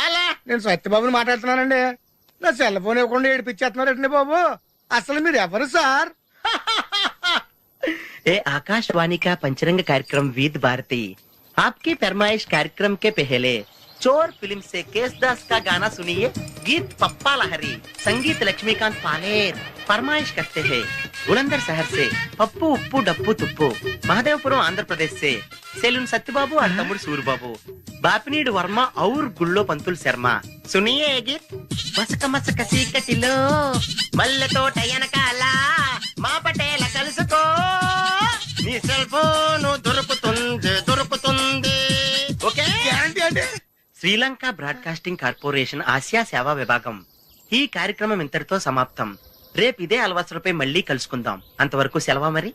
అలా నేను సత్యబాబుని మాట్లాడుతున్నానండి. నా సెల్ ఫోన్ ఇవ్వకుండా ఏడిపించేస్తున్నారండి బాబు. అసలు మీరు ఎవరు సార్? ए आकाशवाणी का पंचरंग कार्यक्रम विद भारती आपकी फरमाइश कार्यक्रम के पहले चोर फिल्म से केसदास का गाना सुनिए। गीत पप्पा लहरी, संगीत लक्ष्मीकांत पालेर। फरमाइश करते हैं बुलंदर शहर से पप्पू उप्पू डप्पू तुप्पू, महादेवपुरम आंध्र प्रदेश से सेलून सत्यबाबू और तमुड़ सूरबाबू, बापनीड वर्मा और गुल्लो पंतुल शर्मा। सुनिए ये गीत। मसक मसक सीकटिलो मल्ले तो टयनकाला మా పటేల కలుసుకో నీ సెల్ ఫోన్ దొరుకుతుంది. ఓకే గ్యారంటీ అండి. శ్రీలంక బ్రాడ్కాస్టింగ్ కార్పొరేషన్ ఆసియా సేవా విభాగం. ఈ కార్యక్రమం ఇంతటితో సమాప్తం. రేపు ఇదే అలవాసులపై మళ్ళీ కలుసుకుందాం. అంతవరకు సెలవా మరి.